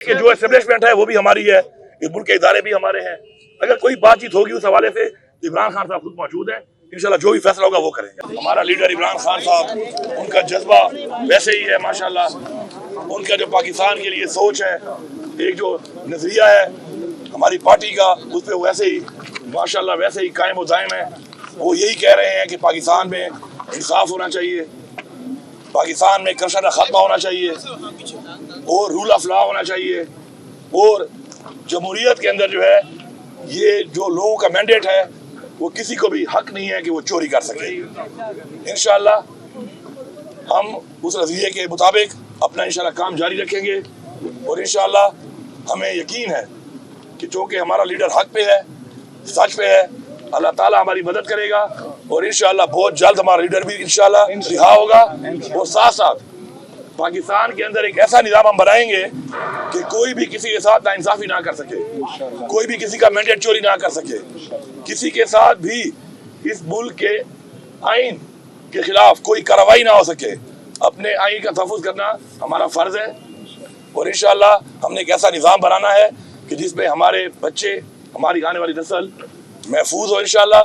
कि जो एस्टेब्लिशमेंट है वो भी हमारी है, मुल्क के इदारे भी हमारे हैं। अगर कोई बातचीत होगी उस हवाले से तो इमरान खान साहब खुद मौजूद हैं, इंशाल्लाह जो भी फैसला होगा वो करेंगे। हमारा लीडर इमरान खान साहब, उनका जज्बा वैसे ही है माशाल्लाह, उनका जो पाकिस्तान के लिए सोच है, एक जो नजरिया है हमारी पार्टी का, उस पर वैसे ही माशाल्लाह वैसे ही कायम व दायम है। वो यही कह रहे हैं कि पाकिस्तान में इंसाफ होना चाहिए, पाकिस्तान में करप्शन खत्म होना चाहिए और रूल ऑफ लॉ होना चाहिए, और जमहूरियत के अंदर जो है ये जो लोगों का मैंडेट है वो किसी को भी हक नहीं है कि वो चोरी कर सके। इंशाल्लाह हम उस नज़रिए के मुताबिक अपना इंशाल्लाह काम जारी रखेंगे और इंशाल्लाह हमें यकीन है कि चूँकि हमारा लीडर हक पे है, सच पे है, अल्लाह ताला हमारी मदद करेगा और इंशाल्लाह बहुत जल्द हमारा लीडर भी इंशाल्लाह रिहा होगा। और साथ साथ पाकिस्तान के अंदर एक ऐसा निज़ाम हम बनाएंगे कि कोई भी किसी के साथ नाइंसाफी ना कर सके, कोई भी किसी का मैंडेट चोरी ना कर सके, किसी के साथ भी इस मुल्क के आइन के खिलाफ कोई कार्रवाई ना हो सके। अपने आइन का तहफ़्फ़ुज़ करना हमारा फ़र्ज़ है और इंशाल्लाह हमने एक ऐसा निज़ाम बनाना है कि जिसमें हमारे बच्चे, हमारी आने वाली नस्ल महफूज हो इंशाल्लाह।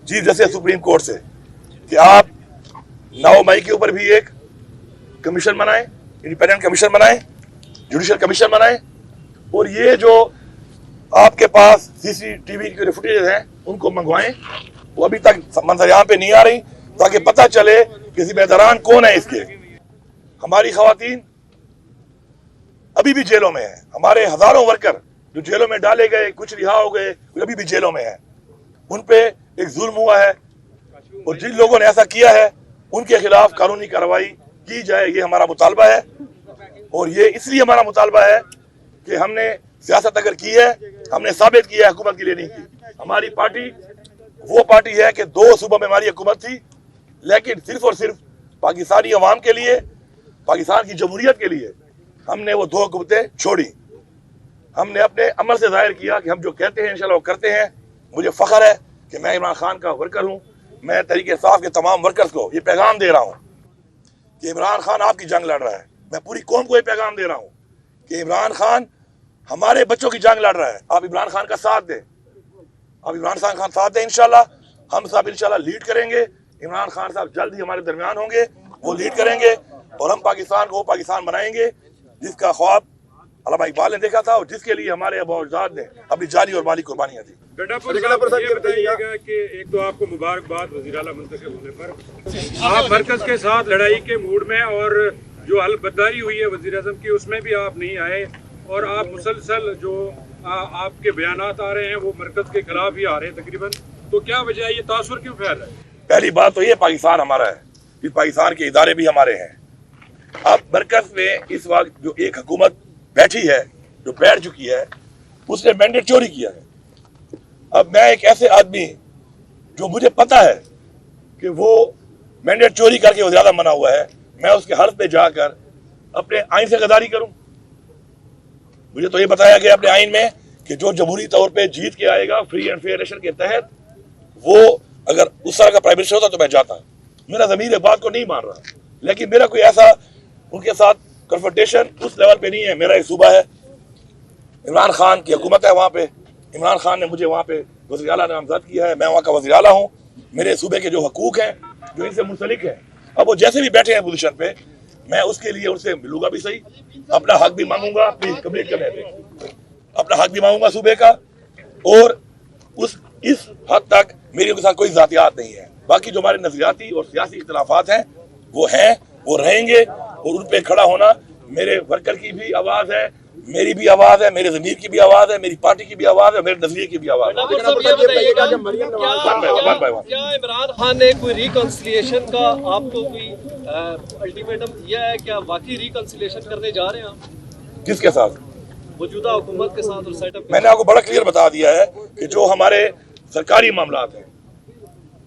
चीफ जस्टिस सुप्रीम कोर्ट से कि आप 9 मई के ऊपर भी एक कमीशन बनाएं, इंडिपेंडेंट कमीशन बनाएं, जुडिशल कमीशन बनाएं, और ये जो आपके पास सीसीटीवी के फुटेज हैं उनको मंगवाएं, वो अभी तक मंजर-ए-आम पे नहीं आ रही, ताकि पता चले कि जिम्मेदारान कौन है इसके। हमारी खवातीन अभी भी जेलों में है, हमारे हजारों वर्कर जो जेलों में डाले गए, कुछ रिहा हो गए, अभी भी जेलों में है, उन पे एक जुल्म हुआ है और जिन लोगों ने ऐसा किया है उनके खिलाफ कानूनी कार्रवाई की जाए, ये हमारा मुतालबा है। और ये इसलिए हमारा मुतालबा है कि हमने सियासत अगर की है, हमने साबित किया है हुकूमत के लिए नहीं की। हमारी पार्टी वो पार्टी है कि 2 सूबों में हमारी हुकूमत थी, लेकिन सिर्फ और सिर्फ पाकिस्तानी अवाम के लिए, पाकिस्तान की जमहूरियत के लिए हमने वो 2 हुकूमतें छोड़ी। हमने अपने अमल से जाहिर किया कि हम जो कहते हैं इंशाल्लाह वो करते हैं। मुझे फ़ख्र है कि मैं इमरान खान का वर्कर हूँ। मैं तहरीक इंसाफ के तमाम वर्कर्स को ये पैगाम दे रहा हूँ कि इमरान खान आपकी जंग लड़ रहा है। मैं पूरी कौम को ये पैगाम दे रहा हूँ कि इमरान खान हमारे बच्चों की जंग लड़ रहा है। आप इमरान खान का साथ दें, आप इमरान खान का साथ दें। इंशाल्लाह हम सब इंशाल्लाह लीड करेंगे। इमरान खान साहब जल्द ही हमारे दरमियान होंगे, वो लीड करेंगे और हम पाकिस्तान को वो पाकिस्तान बनाएंगे जिसका ख्वाब अल्लामा इकबाल ने देखा था और जिसके लिए हमारे अबू-अजदाद ने अपनी जानी और माली कुर्बानियां दी। ये बताइएगा कि एक तो आपको मुबारकबाद वज़ीर आला मुंतखब होने पर, आप मरकज के साथ लड़ाई के मूड में, और जो अलबदारी हुई है वज़ीर आज़म की उसमें भी आप नहीं आए, और आप मुसलसल जो आपके बयानात आ रहे हैं वो मरकज के खिलाफ ही आ रहे हैं तकरीबन, तो क्या वजह है, ये तासुर क्यों फैल रहा है? पहली बात तो ये पाकिस्तान हमारा है, इस पाकिस्तान के इदारे भी हमारे हैं। अब मरकज में इस वक्त जो एक हुकूमत बैठी है, जो बैठ चुकी है, उसने मैंडेट चोरी किया है। अब मैं एक ऐसे आदमी जो मुझे पता है कि वो मैंडेट चोरी करके वो ज्यादा मना हुआ है, मैं उसके हल्फ पे जाकर अपने आइन से गद्दारी करूं? मुझे तो ये बताया गया अपने आइन में कि जो जमहूरी तौर पे जीत के आएगा फ्री एंड फेयर इलेक्शन के तहत, वो अगर उस तरह का प्राइम मिनिस्टर होता तो मैं जाता। मेरा ज़मीर बात को नहीं मान रहा, लेकिन मेरा कोई ऐसा उनके साथ कन्फ्रंटेशन उस लेवल पे नहीं है। मेरा एक सूबा है, इमरान खान की हुकूमत है, वहाँ पे इमरान खान ने मुझे वहाँ पे वज़ीर आला नामज़द किया है, मैं वहाँ का वज़ीर आला हूँ। मेरे सूबे के जो हकूक़ हैं, जो इनसे मुंसलिक हैं, अब वो जैसे भी बैठे हैं पोजीशन पे, मैं उसके लिए उनसे मिलूंगा भी सही, अपना हक भी मांगूंगा, प्लीज कंप्लीट करने दें, अपना हक भी मांगूंगा सूबे का, और इस हद तक मेरी उनके साथ कोई ज़ातियात नहीं है। बाकी जो हमारे नज़रियाती और सियासी इख्तिलाफात हैं, वो रहेंगे, और उन पे खड़ा होना मेरे वर्कर की भी आवाज़ है, मेरी भी आवाज़ है, मेरे ज़मीर की भी आवाज़ है, मेरी पार्टी की भी आवाज़ है, मेरे नज़रिए की भी आवाज़ है। क्या इमरान खान ने कोई रिकंसिलिएशन का आपको कोई अल्टीमेटम दिया है? क्या वाकई रिकंसिलिएशन करने जा रहे हैं आप? किसके साथ? मौजूदा हुकूमत के साथ और सेटअप। मैंने आपको बड़ा क्लियर बता दिया है कि जो हमारे सरकारी मामलात हैं,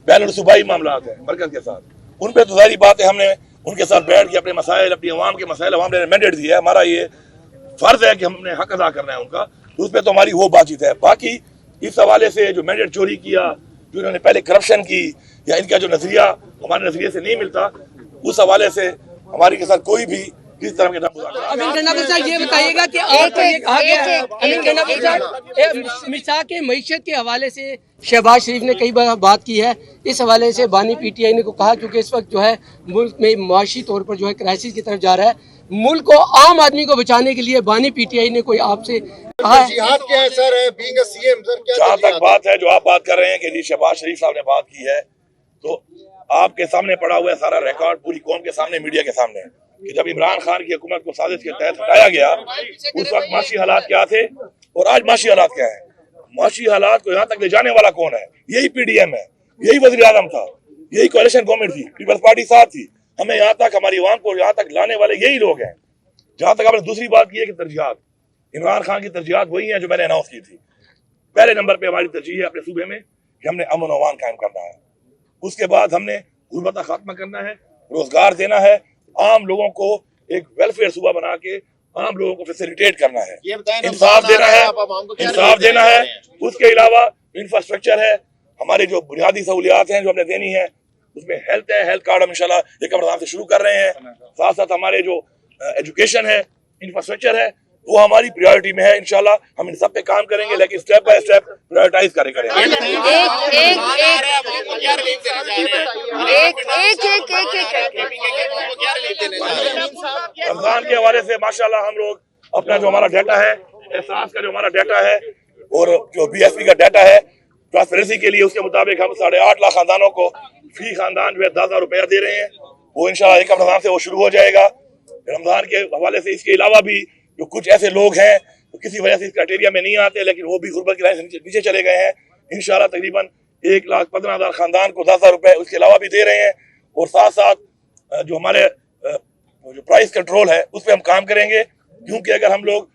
बैनुल सूबाई मामलात हैं मरकज के साथ, उन पर तो सारी बातें हमने उनके साथ बैठ के अपने मसाइल, अपनी अवाम के मसाइल, अवाम ने मैंडेट दिया है, हमारा ये फर्ज है कि हमने हक अदा करना है उनका, उस पर तो हमारी वो बातचीत है। बाकी इस हवाले से जो मैंडेट चोरी किया, जो इन्होंने पहले करप्शन की, या इनका जो नजरिया हमारे नजरिए से नहीं मिलता, उस हवाले से हमारे के साथ कोई भी किस तरह के मुजाकर। अमीन गन्नापुर साहब ये बताइएगा कि आपको ये कहा गया है, अमीन गन्नापुर साहब मिसाल के मईशत के हवाले से शहबाज शरीफ ने कई बार बात की है, इस हवाले से बानी पीटीआई ने को कहा क्योंकि इस वक्त जो है मुल्क में माशी तौर पर जो है क्राइसिस की तरफ जा रहा है, मुल्क को आम आदमी को बचाने के लिए बानी पीटीआई ने कोई आपसे कहा है? क्या है sir, being a CM sir, क्या जहाँ तक बात है जो आप बात कर रहे हैं कि जी शहबाज शरीफ साहब ने बात की है, तो आपके सामने पड़ा हुआ है सारा रिकॉर्ड पूरी कौम के सामने, मीडिया के सामने, कि जब इमरान खान की हुकूमत को साजिश के तहत हटाया गया उस वक्त माशी हालात क्या थे और आज माशी हालात क्या है। माशी हालात को यहाँ तक ले जाने वाला कौन है? यही पीडीएम है, यही वज़ीर आज़म था, यही कोalition गवर्नमेंट थी, पीपल्स पार्टी साथ थी, हमें यहाँ तक हमारी आवाम को यहाँ तक लाने वाले यही लोग हैं। जहाँ तक आपने दूसरी बात की है कि तरजीहात, इमरान खान की तरजीहात वही हैं जो मैंने अनाउंस की थी। पहले नंबर पे हमारी तरजीह है अपने सूबे में कि हमने अमन और अमान कायम करना है, उसके बाद हमने गुर्बत का खात्मा करना है, रोजगार देना है, आम लोगों को एक वेलफेयर सूबा बना के आम लोगों को फैसिलिटेट करना है, इंसाफ देना है, इंसाफ देना है। उसके अलावा इंफ्रास्ट्रक्चर है, हमारे जो बुनियादी सहूलियात हैं जो हमने देनी है, उसमें हेल्थ है, हेल्थ कार्ड हम इंशाल्लाह एक रमजान से शुरू कर रहे हैं। साथ साथ हमारे जो एजुकेशन है, इंफ्रास्ट्रक्चर है, वो हमारी प्रायोरिटी में है। इंशाल्लाह हम इन सब पे काम करेंगे, लेकिन स्टेप बाय स्टेप प्रायोरिटाइज करेंगे। रमजान के हवाले से माशाल्लाह हम लोग अपना जो हमारा डाटा है, एहसास का जो हमारा डाटा है और जो BSP का डाटा है ट्रांसपेरेंसी के लिए, उसके मुताबिक हम 8.5 लाख खानदानों को फी खानदान जो है 10,000 रुपया दे रहे हैं। वो इंशाल्लाह एक रमजान से वो शुरू हो जाएगा। रमजान के हवाले से इसके अलावा भी जो कुछ ऐसे लोग हैं तो किसी वजह से इस क्राइटेरिया में नहीं आते, लेकिन वो भी गुर्बत की लाइन से नीचे चले गए हैं, इंशाल्लाह तकरीबन 1,15,000 खानदान को 10,000 रुपए उसके अलावा भी दे रहे हैं। और साथ साथ जो हमारे जो प्राइस कंट्रोल है उस पर हम काम करेंगे, क्योंकि अगर हम लोग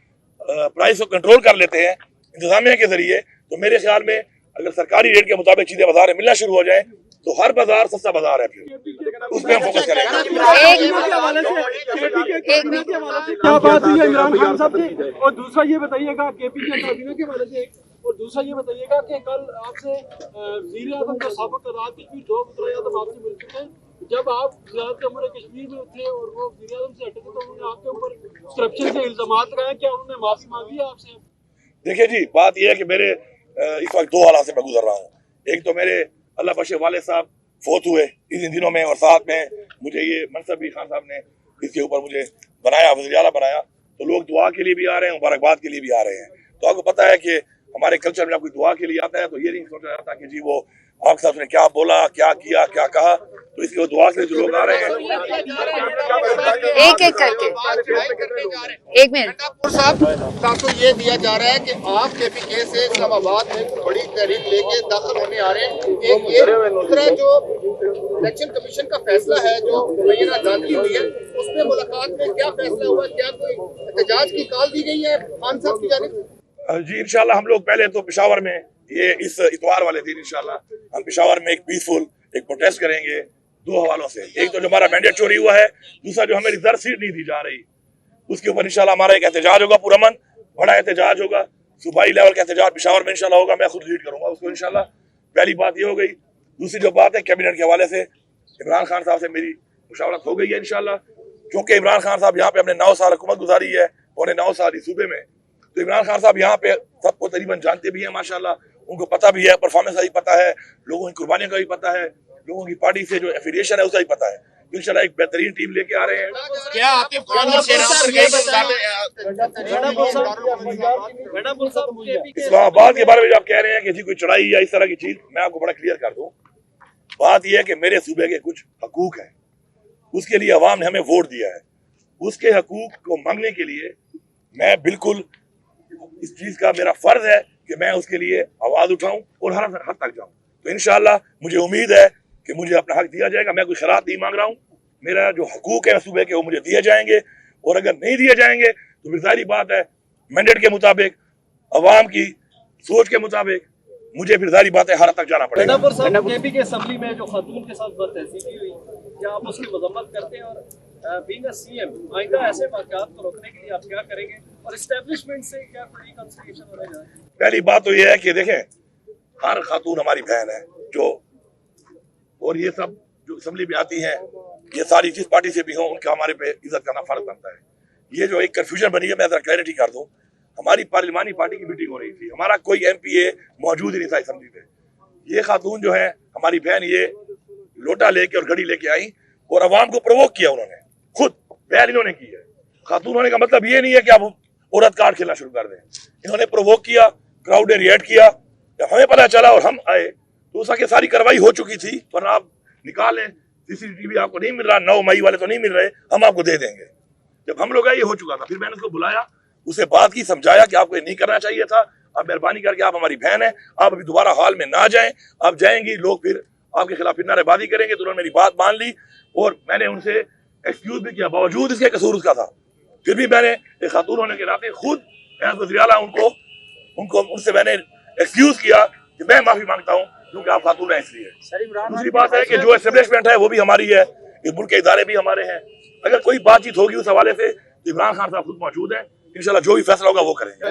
प्राइस को कंट्रोल कर लेते हैं इंतजामिया के जरिए, तो मेरे ख्याल में अगर सरकारी रेट के मुताबिक चीजें बाजार में मिलना शुरू हो जाए तो हर बाजार सस्ता बाजार है, फिर उस पर हम फोकस करेंगे। क्या बात हुई है इमरान खान साहब की? और दूसरा ये बताइएगा केपी के काबीना के बारे में, और दूसरा ये बताइएगा कि कल आपसे वज़ीर आज़म के साबिक़ रात की 2 वज़ीर आज़म आपसे मिल चुके हैं। जब आप वज़ारत अमूर कश्मीर में थे और वो वज़ीर आज़म से हटे थे तो उन्होंने आपके ऊपर करप्शन के इल्जामात लगाए, क्या उन्होंने माफी मांगी है आपसे? देखिए जी, बात यह है कि मेरे इस वक्त 2 हालात से मैं गुजर रहा हूँ। एक तो मेरे अल्लाह बख्शे वाले साहब फोत हुए इन दिनों में, और साथ में मुझे ये मनसब भी खान साहब ने इसके ऊपर मुझे बनाया, वज़ीर आला बनाया, तो लोग दुआ के लिए भी आ रहे हैं, मुबारकबाद के लिए भी आ रहे हैं। तो आपको पता है कि हमारे कल्चर में कोई दुआ के लिए आता है तो ये नहीं सोचा जाता कि जी वो आपके साहब ने क्या बोला, क्या किया, क्या कहा, तो इसके दुआ के लिए जो लोग आ रहे हैं। एक एक करके एक मिनट साहब का तो ये दिया जा रहा है कि आप KPK से इस्लामाबाद में बड़ी तहरीक लेके दाखिल होने आ रहे हैं। एक ये दूसरा जो इलेक्शन कमीशन का फैसला है जो मुबैना जानती हुई है, उसमें मुलाकात में क्या फैसला हुआ, क्या कोई एहतजाज की कॉल दी गई है खान साहब की जानिब? जी इंशाल्लाह हम लोग पहले तो पेशावर में ये इस इतवार वाले दिन इंशाल्लाह हम पेशावर में एक पीसफुल एक प्रोटेस्ट करेंगे 2 हवालों से। एक तो जो हमारा मैंडेट चोरी हुआ है, दूसरा जो हमें रिजर्व सीट नहीं दी जा रही, उसके ऊपर इंशाल्लाह हमारा एक एहतजाज होगा, पुरअमन बड़ा एहतजाज होगा, सूबाई लेवल का एहतजाज पेशावर में इंशाल्लाह होगा, मैं खुद लीड करूंगा उसको इंशाल्लाह। पहली बात ये हो गई। दूसरी जो बात है कैबिनेट के हवाले से, इमरान खान साहब से मेरी मुशावरत हो गई है इंशाल्लाह, क्योंकि इमरान खान साहब यहाँ पे हमने 9 साल हुकूमत गुजारी है, पौने 9 साल इस सूबे में, तो इमरान खान साहब यहाँ पे सबको तकरीबन जानते भी हैं माशाल्लाह, उनको पता भी है, परफॉर्मेंस का भी पता है, लोगों की कुर्बानियों का भी पता है, लोगों की पार्टी से जो एफिलिएशन है उसका भी पता है। तो इंशाल्लाह एक बेहतरीन टीम लेके आ रहे हैं। क्या आपके इस्लामाबाद के बारे में आप कह रहे हैं कि जी कोई चढ़ाई या इस तरह की चीज, मैं आपको बड़ा क्लियर कर दूं। बात यह है कि मेरे सूबे के कुछ हकूक हैं, उसके लिए अवाम ने हमें वोट दिया है, उसके हकूक को मांगने के लिए मैं बिल्कुल इस चीज का मेरा फर्ज है कि मैं उसके लिए आवाज उठाऊं और हर हद तक जाऊं। तो इंशाल्लाह मुझे उम्मीद है कि मुझे अपना हक दिया जाएगा। मैं कोई शरात नहीं मांग रहा हूं, मेरा जो हकूक है सूबे के वो मुझे दिए जाएंगे, और अगर नहीं दिए जाएंगे तो फिर जाहिर बात है मैंडेट के मुताबिक, अवाम की सोच के मुताबिक मुझे फिर जाहिर बात है हर हद तक जाना पड़ेगा। केपी के असेंबली में जो खातून के साथ बदतहजीबी हुई, क्या आप उसकी मजम्मत करते हैं? और बीइंग अ सीएम आइंदा ऐसे वाक़यात को रोकने के लिए आप क्या करेंगे, और एस्टेब्लिशमेंट से क्या कोई रिकंसिलिएशन होने जा रहा है? पहली बात तो ये है कि देखें, हर खातून हमारी बहन है जो, और ये सब जो असेंबली में आती हैं ये सारी जिस पार्टी से भी हो उनका हमारे पे इज्जत करना फर्ज बनता है। ये जो एक कंफ्यूजन बनी है, मैं जरा क्लैरिटी कर दूं। हमारी पार्लिमानी पार्टी की मीटिंग हो रही थी, हमारा कोई MPA मौजूद ही नहीं था असेंबली में। ये खातून जो है हमारी बहन, ये लोटा लेके और घड़ी लेके आई और अवाम को प्रोवोक किया उन्होंने, खुद पहल इन्होंने की है। खातून होने का मतलब ये नहीं है कि आप औरत कार्ड खेलना शुरू कर दें। इन्होंने प्रोवोक किया, क्राउड ने रिएक्ट किया। जब हमें पता चला और हम आए तो उसकी सारी कार्रवाई हो चुकी थी, वरना आप निकालें, CCTV आपको नहीं मिल रहा, 9 मई वाले तो नहीं मिल रहे, हम आपको दे देंगे। जब हम लोग आए ये हो चुका था। फिर मैंने उसको बुलाया, उसे बात की, समझाया कि आपको ये नहीं करना चाहिए था। आप मेहरबानी करके, आप हमारी बहन है, आप अभी दोबारा हॉल में ना जाएं। आप जाएंगी लोग फिर आपके खिलाफ फिर नारेबाजी करेंगे। तो उन्होंने मेरी बात मान ली और मैंने उनसे एक्सक्यूज भी किया, बावजूद इसके कसूर उसका था। फिर भी मैंने एक खातून होने के नाते खुद वज़ीर आला उनको उनसे मैंने एक्सक्यूज किया कि मैं माफी मांगता हूँ क्योंकि आप खातून है इसलिए। दूसरी बात है कि जो एस्टेब्लिशमेंट है वो भी हमारी है, इस मुल्क के इदारे भी हमारे हैं। अगर कोई बातचीत होगी उस हवाले से, इमरान खान साहब खुद मौजूद है, इंशाल्लाह जो भी फैसला होगा वो करेंगे।